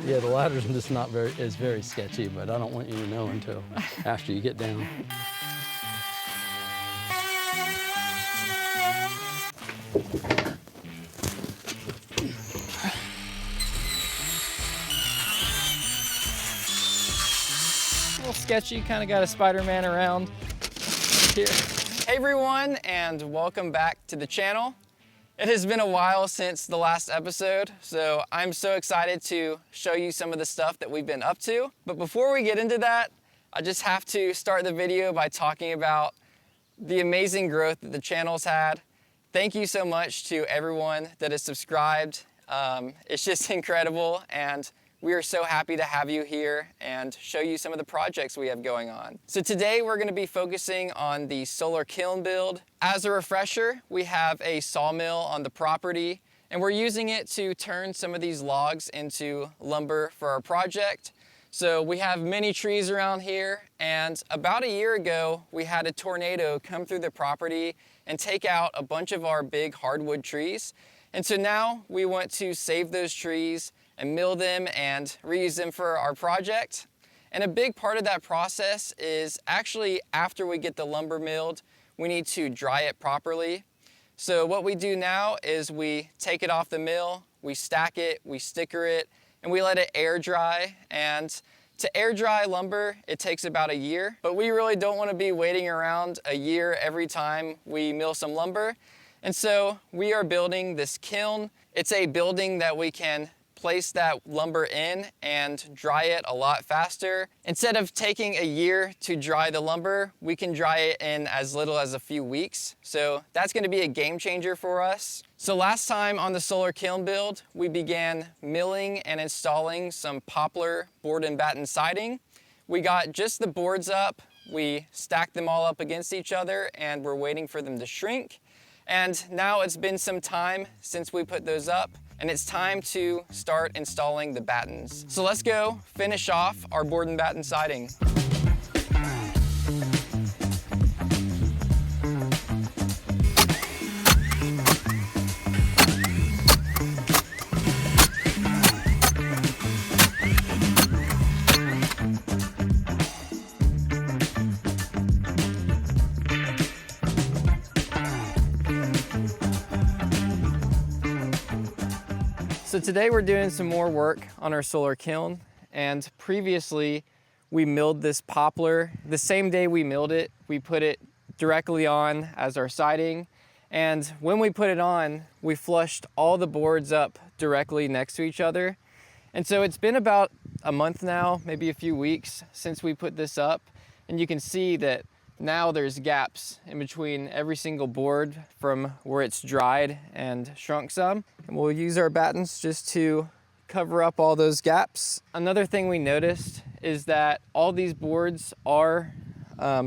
Yeah, the ladder's just not is very sketchy, but I don't want you to know until after you get down. A little sketchy, kind of got a Spider-Man around here. Hey everyone, and welcome back to the channel. It has been a while since the last episode, so I'm so excited to show you some of the stuff that we've been up to. But before we get into that, I just have to start the video by talking about the amazing growth that the channel's had. Thank you so much to everyone that has subscribed. It's just incredible, and we are so happy to have you here and show you some of the projects we have going on. So today we're going to be focusing on the solar kiln build. As a refresher, we have a sawmill on the property, and we're using it to turn some of these logs into lumber for our project. So we have many trees around here, and about a year ago we had a tornado come through the property and take out a bunch of our big hardwood trees. And so now we want to save those trees and mill them and reuse them for our project. And a big part of that process is actually after we get the lumber milled, we need to dry it properly. So what we do now is we take it off the mill, we stack it, we sticker it, and we let it air dry. And to air dry lumber, it takes about a year, but we really don't want to be waiting around a year every time we mill some lumber. And so we are building this kiln. It's a building that we can place that lumber in and dry it a lot faster. Instead of taking a year to dry the lumber, we can dry it in as little as a few weeks. So that's going to be a game changer for us. So last time on the solar kiln build, we began milling and installing some poplar board and batten siding. We got just the boards up, we stacked them all up against each other, and we're waiting for them to shrink. And now it's been some time since we put those up, and it's time to start installing the battens. So let's go finish off our board and batten siding. So today we're doing some more work on our solar kiln, and previously we milled this poplar. The same day we milled it, we put it directly on as our siding, and when we put it on, we flushed all the boards up directly next to each other. And so it's been about a month now, maybe a few weeks since we put this up, and you can see that now there's gaps in between every single board from where it's dried and shrunk some. And we'll use our battens just to cover up all those gaps. Another thing we noticed is that all these boards are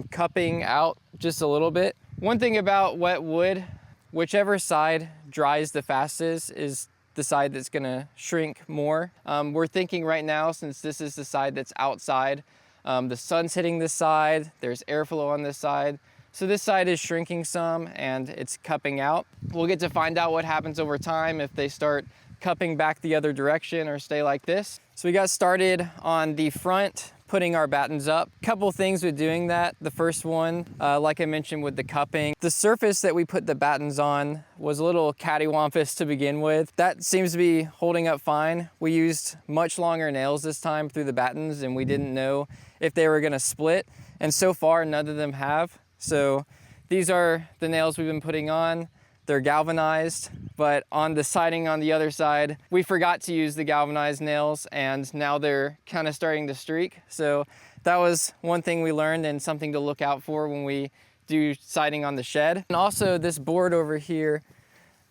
cupping out just a little bit. One thing about wet wood, whichever side dries the fastest is the side that's gonna shrink more. We're thinking right now, since this is the side that's outside, the sun's hitting this side, there's airflow on this side. So this side is shrinking some and it's cupping out. We'll get to find out what happens over time if they start cupping back the other direction or stay like this. So we got started on the front, putting our battens up. Couple things with doing that. The first one, like I mentioned with the cupping, the surface that we put the battens on was a little cattywampus to begin with. That seems to be holding up fine. We used much longer nails this time through the battens, and we didn't know if they were gonna split. And so far, none of them have. So these are the nails we've been putting on. They're galvanized, but on the siding on the other side, we forgot to use the galvanized nails, and now they're kind of starting to streak. So that was one thing we learned and something to look out for when we do siding on the shed. And also this board over here,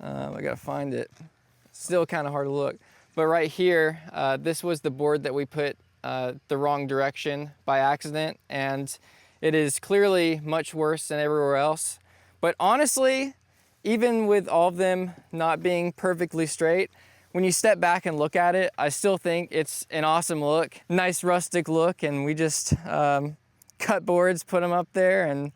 I gotta find it. Still kind of hard to look, but right here, this was the board that we put the wrong direction by accident, and it is clearly much worse than everywhere else. But honestly, even with all of them not being perfectly straight, when you step back and look at it, I still think it's an awesome look, nice rustic look, and we just cut boards, put them up there, and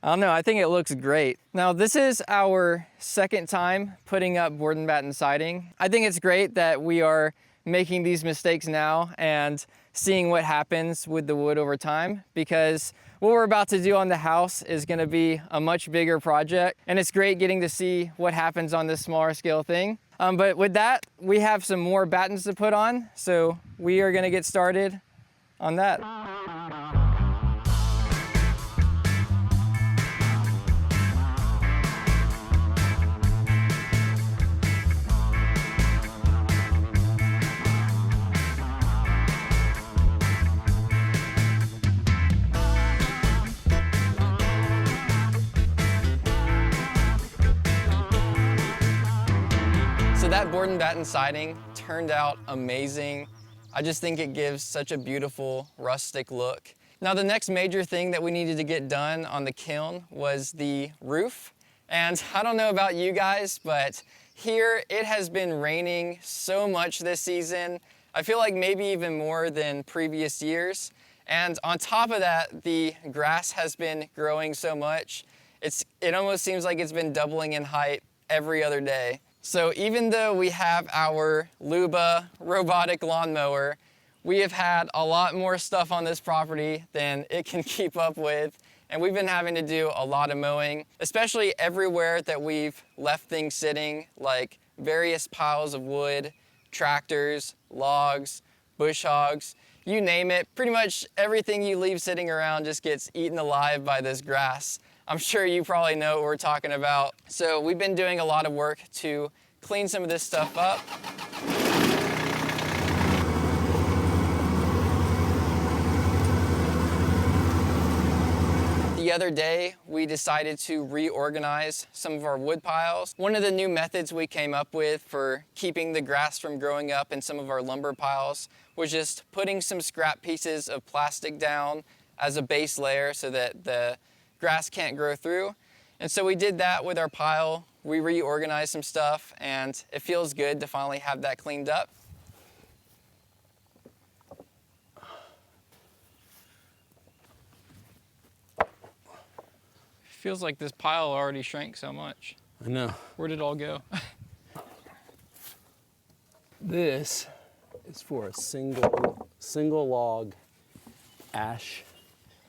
I don't know, I think it looks great. Now this is our second time putting up board and batten siding. I think it's great that we are making these mistakes now and seeing what happens with the wood over time, because what we're about to do on the house is gonna be a much bigger project, and it's great getting to see what happens on this smaller scale thing. But with that, we have some more battens to put on, so we are gonna get started on that. So that board and batten siding turned out amazing. I just think it gives such a beautiful rustic look. Now the next major thing that we needed to get done on the kiln was the roof. And I don't know about you guys, but here it has been raining so much this season. I feel like maybe even more than previous years. And on top of that, the grass has been growing so much. It almost seems like it's been doubling in height every other day. So even though we have our Luba robotic lawnmower, we have had a lot more stuff on this property than it can keep up with. And we've been having to do a lot of mowing, especially everywhere that we've left things sitting, like various piles of wood, tractors, logs, bush hogs, you name it. Pretty much everything you leave sitting around just gets eaten alive by this grass. I'm sure you probably know what we're talking about. So we've been doing a lot of work to clean some of this stuff up. The other day, we decided to reorganize some of our wood piles. One of the new methods we came up with for keeping the grass from growing up in some of our lumber piles was just putting some scrap pieces of plastic down as a base layer so that the grass can't grow through. And so we did that with our pile. We reorganized some stuff, and it feels good to finally have that cleaned up. Feels like this pile already shrank so much. I know. Where did it all go? This is for a single log ash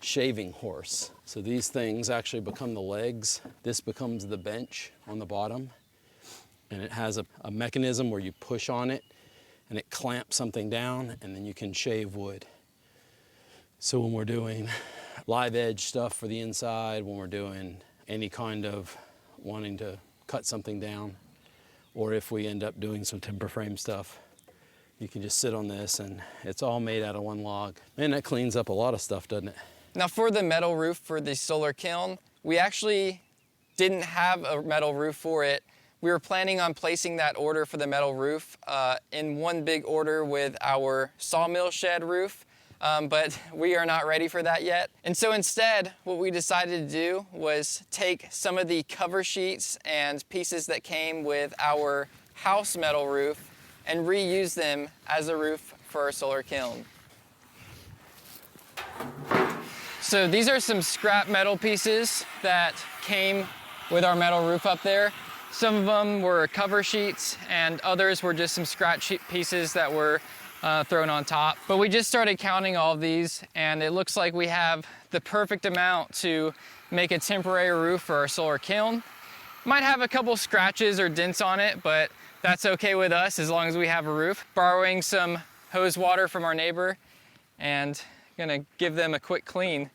shaving horse. So these things actually become the legs. This becomes the bench on the bottom. And it has a mechanism where you push on it and it clamps something down, and then you can shave wood. So when we're doing live edge stuff for the inside, when we're doing any kind of wanting to cut something down, or if we end up doing some timber frame stuff, you can just sit on this and it's all made out of one log. And that cleans up a lot of stuff, doesn't it? Now for the metal roof for the solar kiln, we actually didn't have a metal roof for it. We were planning on placing that order for the metal roof in one big order with our sawmill shed roof, but we are not ready for that yet. And so instead, what we decided to do was take some of the cover sheets and pieces that came with our house metal roof and reuse them as a roof for our solar kiln. So these are some scrap metal pieces that came with our metal roof up there. Some of them were cover sheets and others were just some scrap sheet pieces that were thrown on top. But we just started counting all of these and it looks like we have the perfect amount to make a temporary roof for our solar kiln. Might have a couple scratches or dents on it, but that's okay with us as long as we have a roof. Borrowing some hose water from our neighbor and gonna give them a quick clean.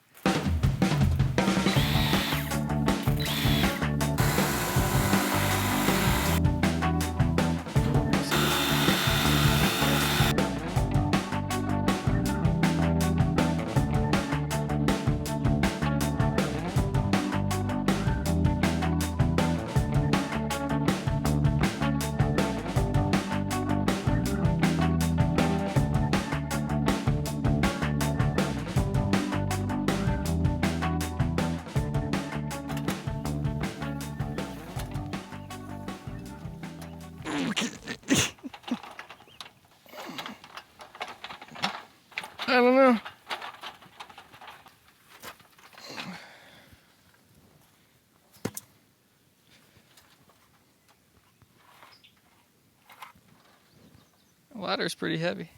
I don't know. Well, ladder's pretty heavy.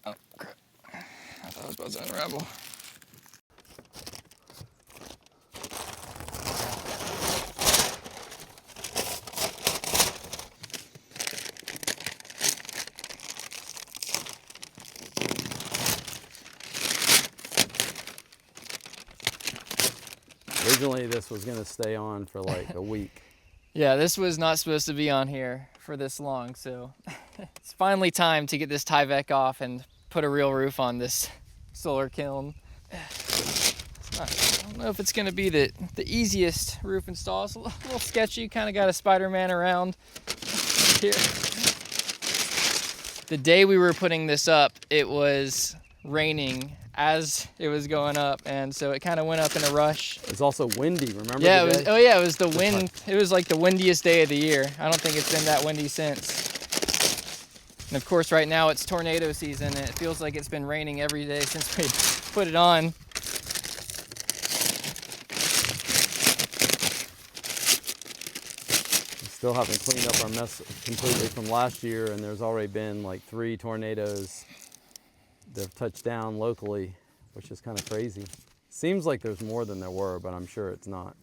Oh, crap. I thought I was about to unravel. Originally, this was going to stay on for like a week. Yeah, this was not supposed to be on here for this long, so it's finally time to get this Tyvek off and put a real roof on this solar kiln. I don't know if it's going to be the easiest roof install. It's a little sketchy, kind of got a Spider-Man around here. The day we were putting this up, it was raining as it was going up, and so it kind of went up in a rush. It's also windy, remember? Yeah, it was, oh yeah, it was the wind. It was like the windiest day of the year. I don't think it's been that windy since. And of course, right now it's tornado season, and it feels like it's been raining every day since we put it on. We still haven't cleaned up our mess completely from last year, and there's already been like 3 tornadoes that have touched down locally, which is kind of crazy. Seems like there's more than there were, but I'm sure it's not.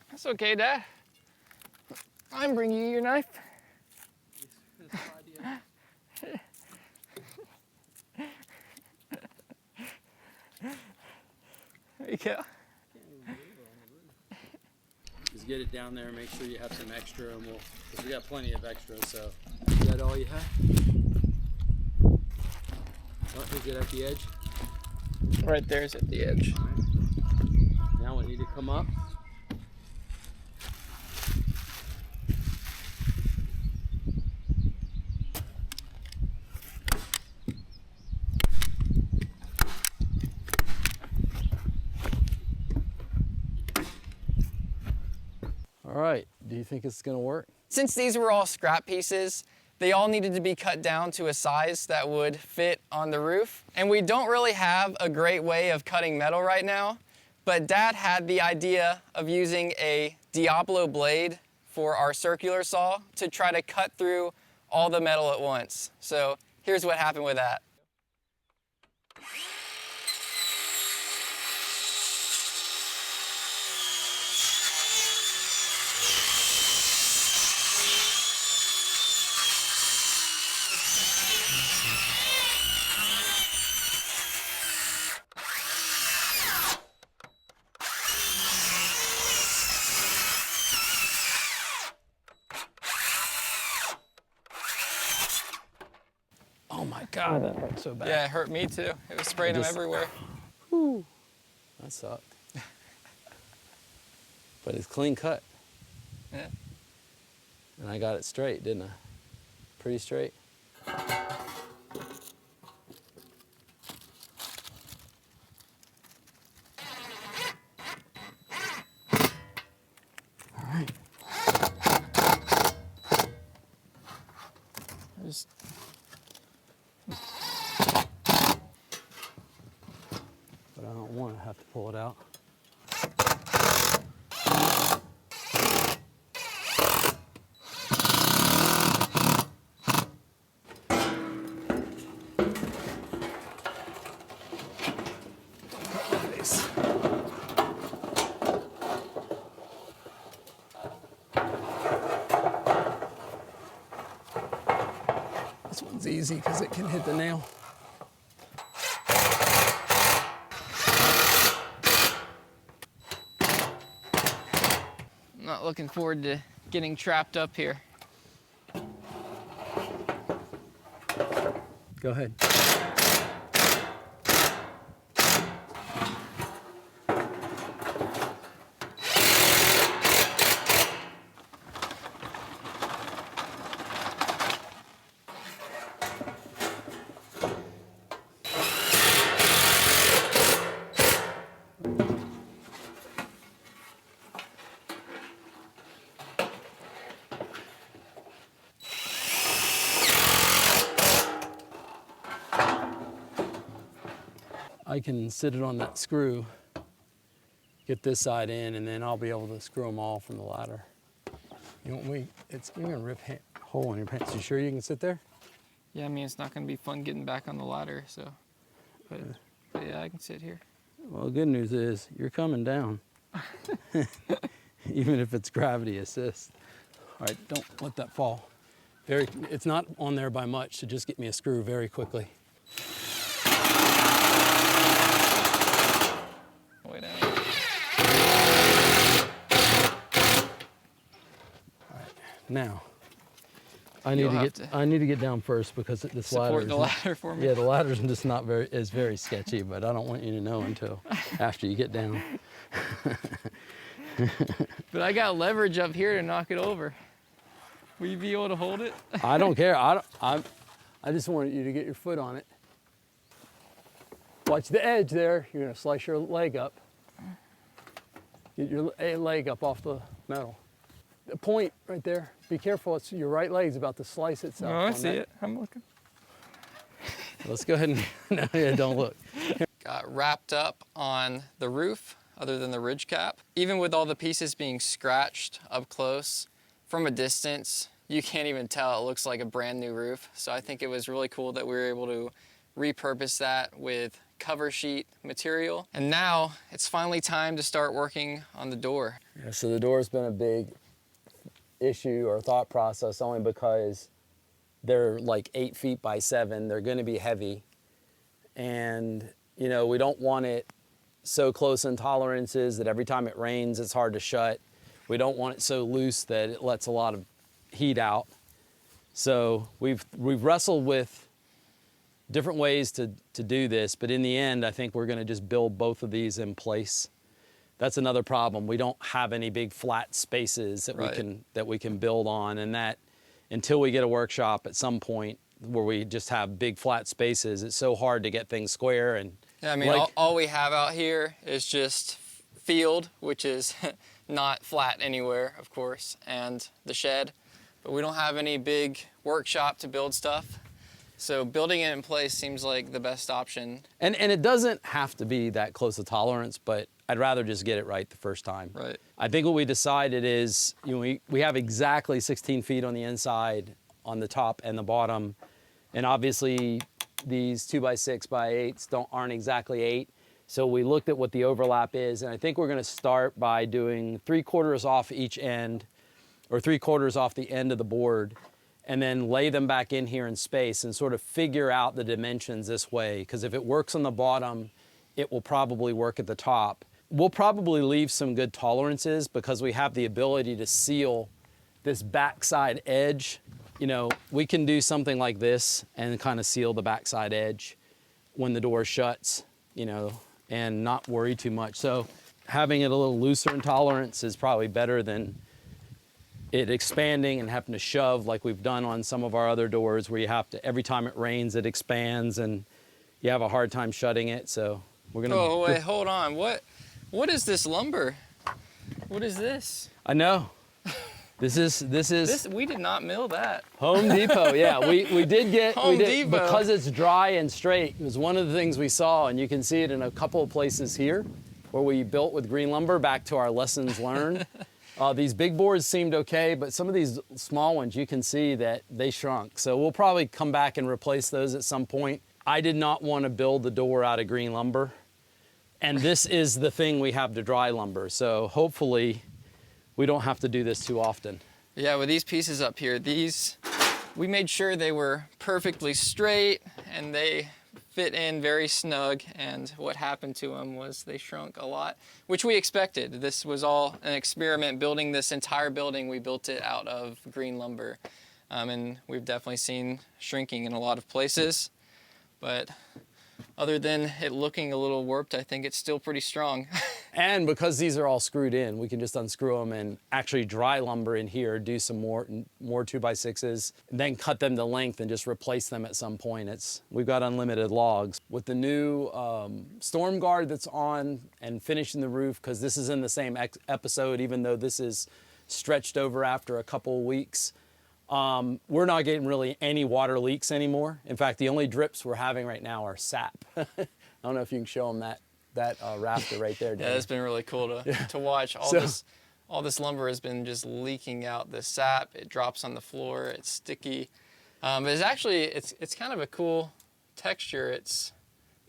That's okay, Dad. I'm bringing you your knife. There you go. Just get it down there, make sure you have some extra, and because we got plenty of extra, so. Is that all you have? Oh, is it at the edge? Right there's at the edge. All right. Now we need to come up. All right, do you think it's gonna work? Since these were all scrap pieces, they all needed to be cut down to a size that would fit on the roof. And we don't really have a great way of cutting metal right now, but Dad had the idea of using a Diablo blade for our circular saw to try to cut through all the metal at once. So here's what happened with that. Oh my God, that hurt so bad. Yeah, it hurt me too. It was spraying them everywhere. Whew, that sucked. But it's clean cut. Yeah. And I got it straight, didn't I? Pretty straight. All right. Just But I don't want to have to pull it out. This one's easy because it can hit the nail. I'm not looking forward to getting trapped up here. Go ahead. I can sit it on that screw, get this side in, and then I'll be able to screw them all from the ladder. You want me? You're gonna rip a hole in your pants. You sure you can sit there? Yeah, I mean, it's not gonna be fun getting back on the ladder, so. But yeah, I can sit here. Well, the good news is you're coming down. Even if it's gravity assist. All right, don't let that fall. It's not on there by much, so just get me a screw very quickly. Way down. All right, now I need to get down first because this ladder. Support the ladder for me. Yeah, the ladder's just not very sketchy, but I don't want you to know until after you get down. But I got leverage up here to knock it over. Will you be able to hold it? I don't care. I just wanted you to get your foot on it. Watch the edge there. You're gonna slice your leg up. Get your leg up off the metal. The point right there. Be careful. It's your right leg's about to slice itself. No, I see it. I'm looking. Let's go ahead and no, yeah, don't look. Got wrapped up on the roof, other than the ridge cap. Even with all the pieces being scratched up close, from a distance, you can't even tell. It looks like a brand new roof. So I think it was really cool that we were able to repurpose that with cover sheet material. And now it's finally time to start working on the door. Yeah, so the door's been a big issue or thought process only because they're like 8 feet by 7. They're going to be heavy. And, you know, we don't want it so close in tolerances that every time it rains, it's hard to shut. We don't want it so loose that it lets a lot of heat out. So we've wrestled with different ways to do this, but in the end, I think we're going to just build both of these in place. That's another problem. We don't have any big flat spaces that we can build on, and that until we get a workshop at some point where we just have big flat spaces, it's so hard to get things square. And yeah, I mean, all we have out here is just field, which is not flat anywhere, of course, and the shed, but we don't have any big workshop to build stuff. So building it in place seems like the best option. And it doesn't have to be that close a tolerance, but I'd rather just get it right the first time. Right. I think what we decided is, you know, we have exactly 16 feet on the inside, on the top and the bottom, and obviously these 2x6 by 8s aren't exactly 8. So we looked at what the overlap is, and I think we're going to start by doing 3/4 off each end, or 3/4 off the end of the board, and then lay them back in here in space and sort of figure out the dimensions this way. Because if it works on the bottom, it will probably work at the top. We'll probably leave some good tolerances because we have the ability to seal this backside edge. You know, we can do something like this and kind of seal the backside edge when the door shuts, you know, and not worry too much. So having it a little looser in tolerance is probably better than it expanding and having to shove like we've done on some of our other doors where you have to, every time it rains, it expands and you have a hard time shutting it. So we're gonna— Oh, wait, hold on. What is this lumber? What is this? I know. This is we did not mill that. Home Depot. Yeah, we did get Home Depot. Because it's dry and straight. It was one of the things we saw, and you can see it in a couple of places here where we built with green lumber. Back to our lessons learned. These big boards seemed okay, but some of these small ones, you can see that they shrunk. So we'll probably come back and replace those at some point. I did not want to build the door out of green lumber, and this is the thing we have to dry lumber. So hopefully we don't have to do this too often. Yeah, with these pieces up here, we made sure they were perfectly straight and they fit in very snug, and what happened to them was they shrunk a lot, which we expected. This was all an experiment. Building this entire building, we built it out of green lumber, and we've definitely seen shrinking in a lot of places, but other than it looking a little warped, I think it's still pretty strong. And because these are all screwed in, we can just unscrew them and actually dry lumber in here, do some more 2x6s, and then cut them to length and just replace them at some point. We've got unlimited logs. With the new storm guard that's on and finishing the roof, because this is in the same episode, even though this is stretched over after a couple of weeks, we're not getting really any water leaks anymore. In fact, the only drips we're having right now are sap. I don't know if you can show them that rafter right there, Dan. Yeah, it's been really cool to watch all this lumber has been just leaking out the sap. It drops on the floor, it's sticky. But it's actually, it's kind of a cool texture. It's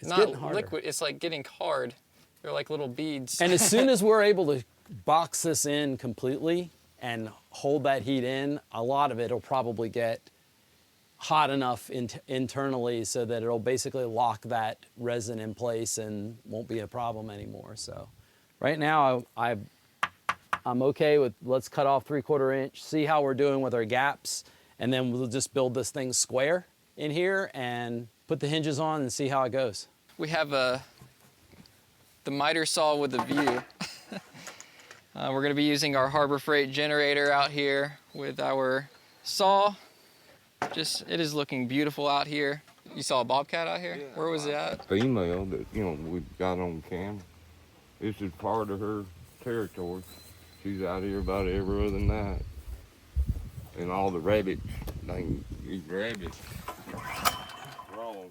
not liquid, it's like getting hard. They're like little beads. And as soon as we're able to box this in completely and hold that heat in, a lot of it will probably get hot enough internally so that it'll basically lock that resin in place and won't be a problem anymore. So right now I'm okay with, let's cut off 3/4 inch, see how we're doing with our gaps, and then we'll just build this thing square in here and put the hinges on and see how it goes. We have the miter saw with a view. We're gonna be using our Harbor Freight generator out here with our saw. It is looking beautiful out here. You saw a bobcat out here? Yeah. Where was it at? Female that, we got on camera. This is part of her territory. She's out here about every other night. And all the rabbits, these rabbits, wrong.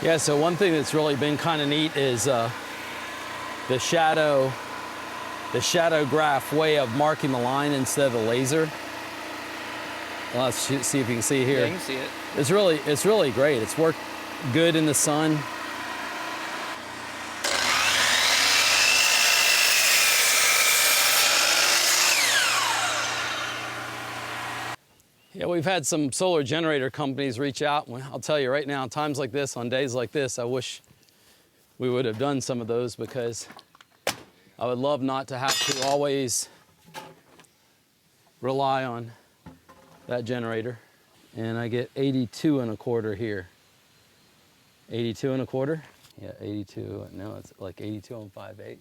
Yeah, so one thing that's really been kind of neat is the shadow graph way of marking the line instead of the laser. Well, let's see if you can see here. Yeah, you can see it. It's really great. It's worked good in the sun. Yeah, we've had some solar generator companies reach out. I'll tell you right now, times like this, on days like this, I wish we would have done some of those, because I would love not to have to always rely on that generator. And I get 82 1/4 here. 82 1/4? Yeah, 82, no, it's like 82 5/8.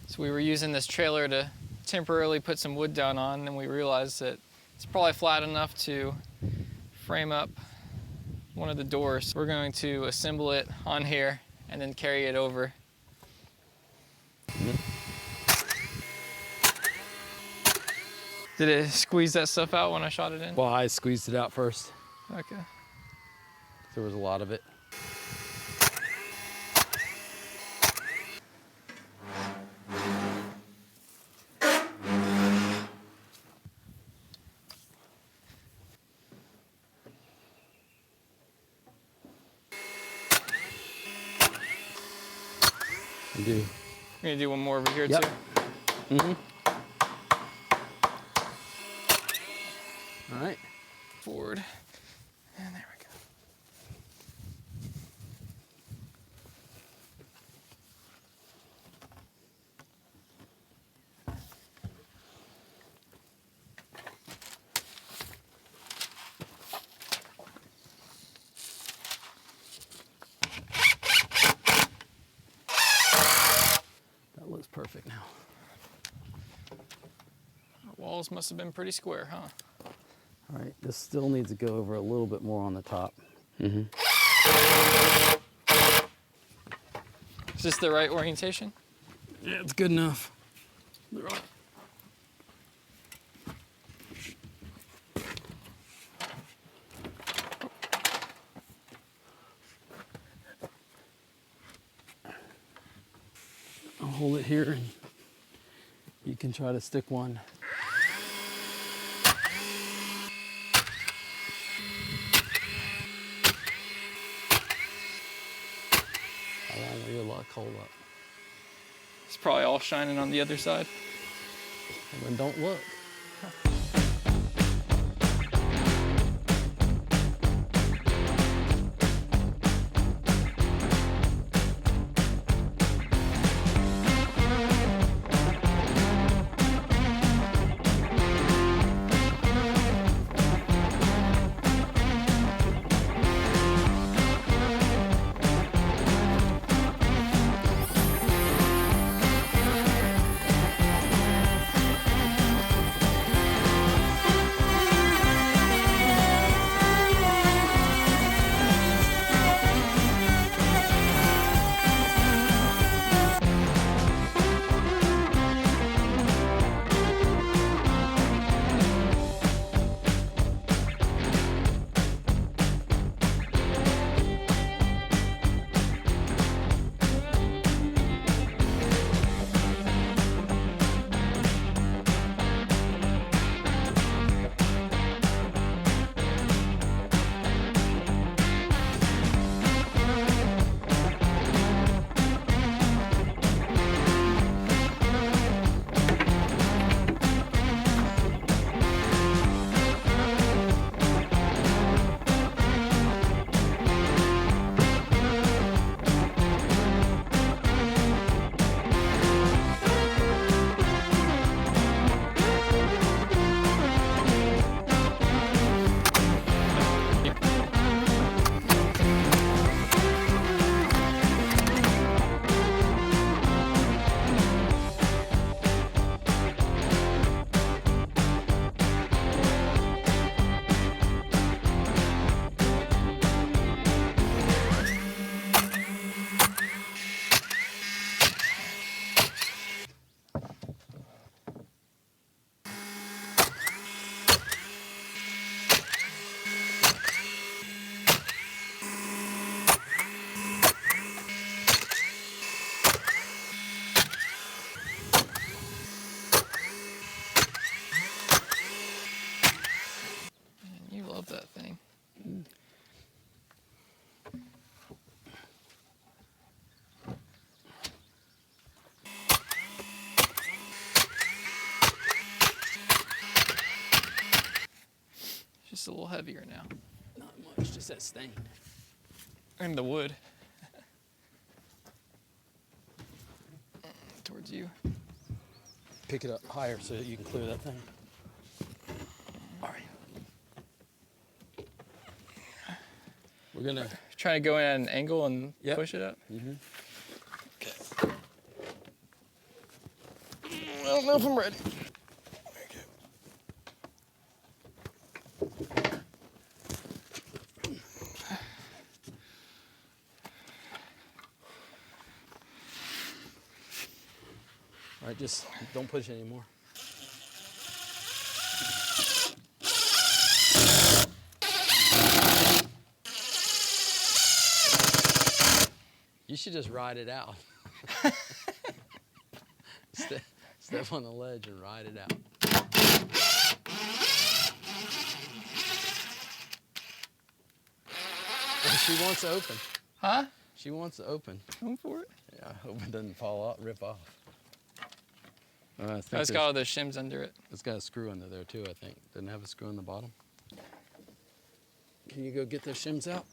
So we were using this trailer to temporarily put some wood down on, and we realized that it's probably flat enough to frame up one of the doors. We're going to assemble it on here and then carry it over. Did it squeeze that stuff out when I shot it in? Well, I squeezed it out first. Okay. There was a lot of it. We're gonna do one more over here, yep. too. Mm-hmm. All right. Forward. And there we go. That looks perfect now. Our walls must have been pretty square, huh? All right, this still needs to go over a little bit more on the top. Mm-hmm. Is this the right orientation? Yeah, it's good enough. I'll hold it here and you can try to stick one. How long will your luck hold up? It's probably all shining on the other side. And then don't look. love that thing. Just a little heavier now. Not much, just that stain. And the wood. Towards you. Pick it up higher so that you can clear that thing. All right. We're gonna Try to go in at an angle and Yep. push it up. Mhm. Okay. I don't know if I'm ready. All right, just don't push anymore. You should just ride it out. Step on the ledge and ride it out. Well, she wants to open. Huh? She wants to open. Going for it. Yeah, I hope it doesn't fall out, rip off. I think Oh, it's got all those shims under it. it's got a screw under there too, I think. Doesn't it have a screw in the bottom? Can you go get those shims out?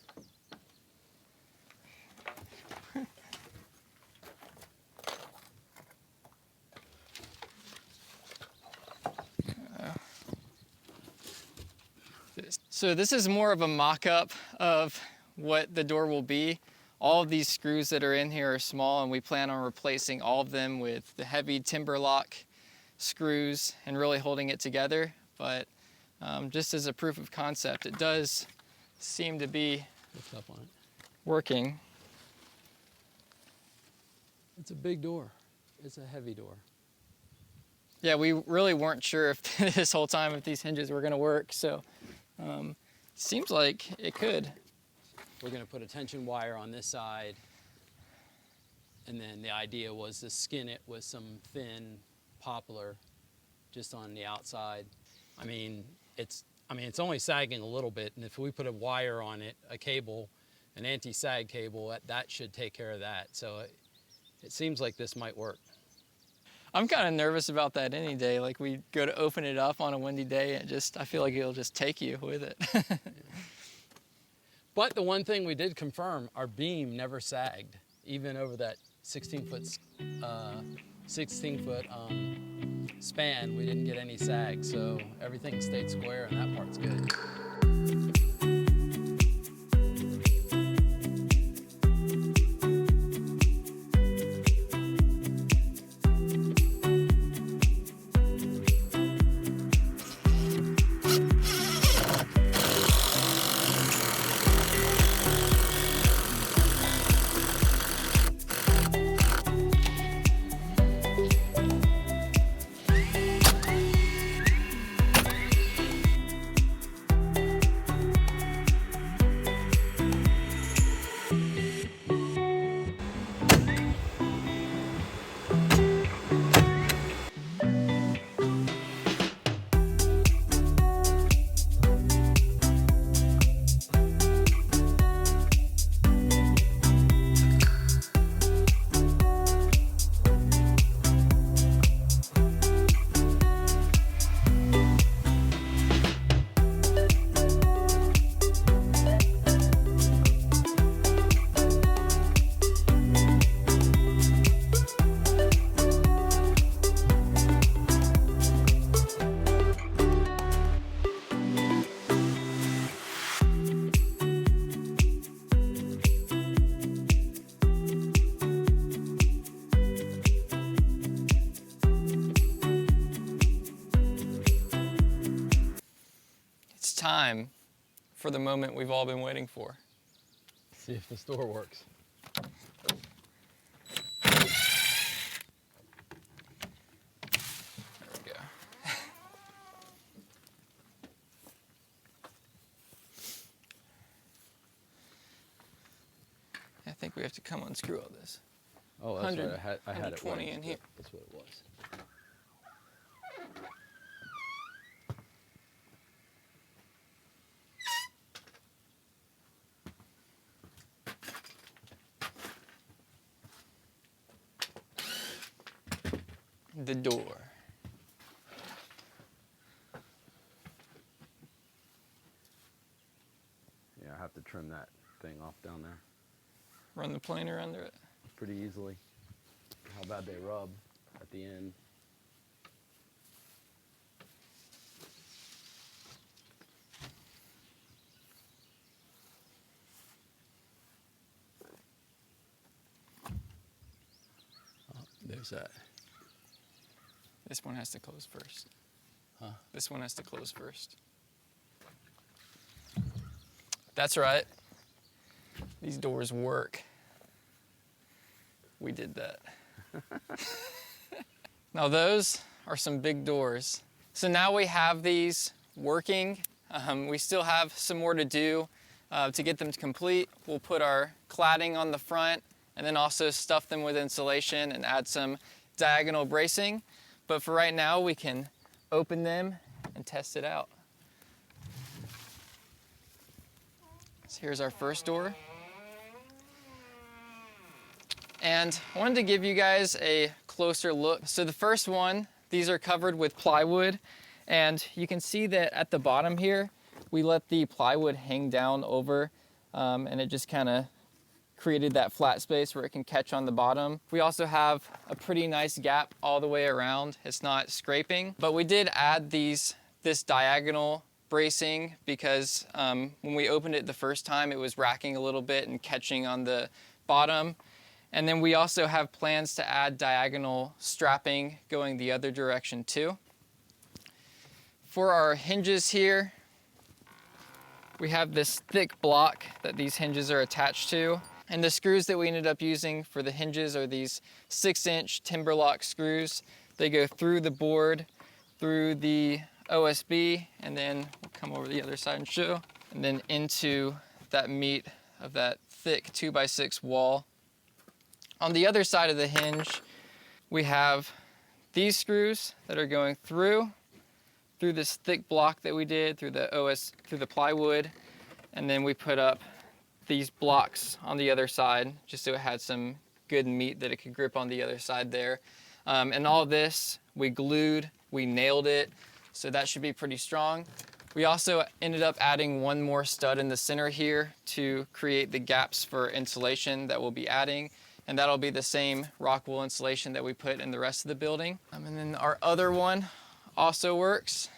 So this is more of a mock-up of what the door will be. All of these screws that are in here are small, and we plan on replacing all of them with the heavy timber lock screws and really holding it together. But just as a proof of concept, it does seem to be Lift up on it. working. It's a big door. It's a heavy door. Yeah, we really weren't sure if this whole time if these hinges were gonna work, so seems like it could. We're gonna put a tension wire on this side, and then the idea was to skin it with some thin poplar just on the outside. I mean, it's only sagging a little bit, and if we put a wire on it, a cable, an anti-sag cable, that should take care of that. So it seems like this might work. I'm kind of nervous about that any day. Like we go to open it up on a windy day and I feel like it'll just take you with it. But the one thing we did confirm, our beam never sagged, even over that 16-foot span. We didn't get any sag, so everything stayed square, and that part's good. Time for the moment we've all been waiting for. See if this door works. There we go. I think we have to come unscrew all this. Oh, that's 100, right. I had it 120 right. in here. That's what it was. the door. Yeah, I have to trim that thing off down there Run the planer under it. pretty easily. How bad they rub at the end. Oh, there's that. This one has to close first. Huh? This one has to close first. That's right. These doors work. We did that. Now those are some big doors. So now we have these working. We still have some more to do to get them complete. We'll put our cladding on the front and then also stuff them with insulation and add some diagonal bracing. But for right now, we can open them and test it out. So here's our first door. And I wanted to give you guys a closer look. So the first one, these are covered with plywood. And you can see that at the bottom here, we let the plywood hang down over and it just kind of created that flat space where it can catch on the bottom. We also have a pretty nice gap all the way around. It's not scraping, but we did add this diagonal bracing because when we opened it the first time, it was racking a little bit and catching on the bottom. And then we also have plans to add diagonal strapping going the other direction too. For our hinges here, we have this thick block that these hinges are attached to. And the screws that we ended up using for the hinges are these 6-inch timber lock screws. They go through the board, through the OSB, and then we'll come over the other side and show, and then into that meat of that thick 2x6 wall. On the other side of the hinge, we have these screws that are going through this thick block that we did, through the plywood, and then we put up these blocks on the other side just so it had some good meat that it could grip on the other side there. And all this we glued, we nailed it, so that should be pretty strong. We also ended up adding one more stud in the center here to create the gaps for insulation that we'll be adding, and that'll be the same rock wool insulation that we put in the rest of the building. And then our other one also works.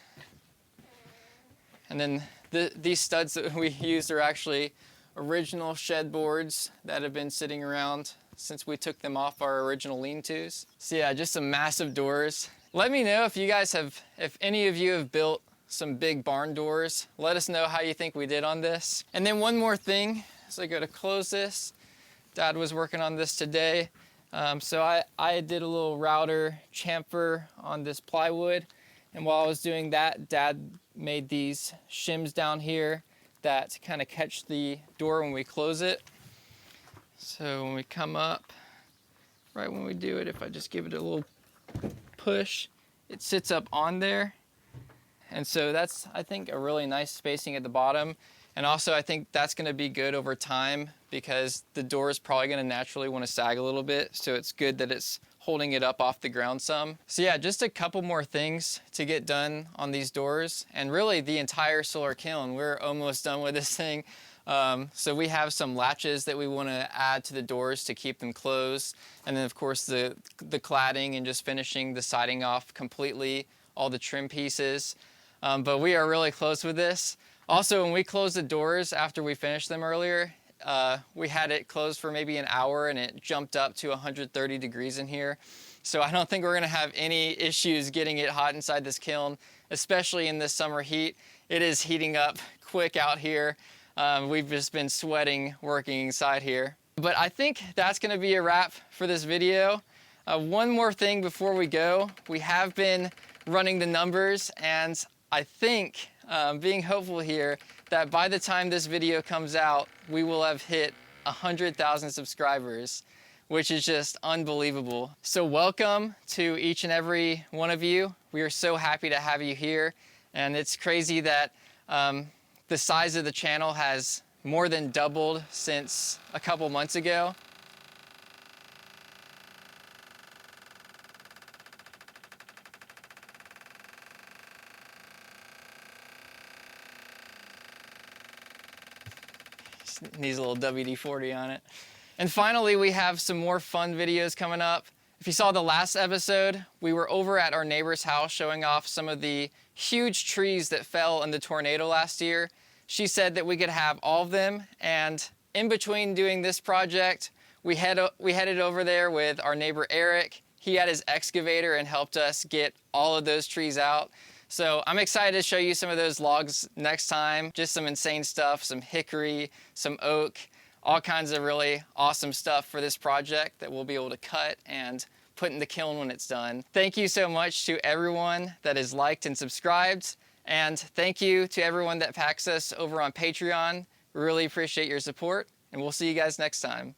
And then these studs that we used are actually original shed boards that have been sitting around since we took them off our original lean-tos. So yeah, just some massive doors. Let me know if if any of you have built some big barn doors. Let us know how you think we did on this. And then one more thing, as I go to close this, Dad was working on this today. So I did a little router chamfer on this plywood. And while I was doing that, Dad made these shims down here that kind of catch the door when we close it. So when we come up, right when we do it, if I just give it a little push, it sits up on there. And so that's, I think, a really nice spacing at the bottom. And also I think that's gonna be good over time because the door is probably gonna naturally wanna sag a little bit. So it's good that it's holding it up off the ground some. So yeah, just a couple more things to get done on these doors and really the entire solar kiln. We're almost done with this thing. So we have some latches that we want to add to the doors to keep them closed. And then of course the cladding and just finishing the siding off completely, all the trim pieces. But we are really close with this. Also, when we closed the doors after we finished them earlier, we had it closed for maybe an hour and it jumped up to 130 degrees in here. So I don't think we're gonna have any issues getting it hot inside this kiln, especially in this summer heat. It is heating up quick out here. We've just been sweating working inside here. But I think that's gonna be a wrap for this video. One more thing before we go. We have been running the numbers and I think, being hopeful here, that by the time this video comes out, we will have hit 100,000 subscribers, which is just unbelievable. So welcome to each and every one of you. We are so happy to have you here. And it's crazy that the size of the channel has more than doubled since a couple months ago. Just needs a little WD-40 on it. And finally, we have some more fun videos coming up. If you saw the last episode, we were over at our neighbor's house showing off some of the huge trees that fell in the tornado last year. She said that we could have all of them, and in between doing this project, we headed over there with our neighbor Eric. He had his excavator and helped us get all of those trees out. So I'm excited to show you some of those logs next time. Just some insane stuff, some hickory, some oak, all kinds of really awesome stuff for this project that we'll be able to cut and put in the kiln when it's done. Thank you so much to everyone that has liked and subscribed. And thank you to everyone that backs us over on Patreon. We really appreciate your support, and we'll see you guys next time.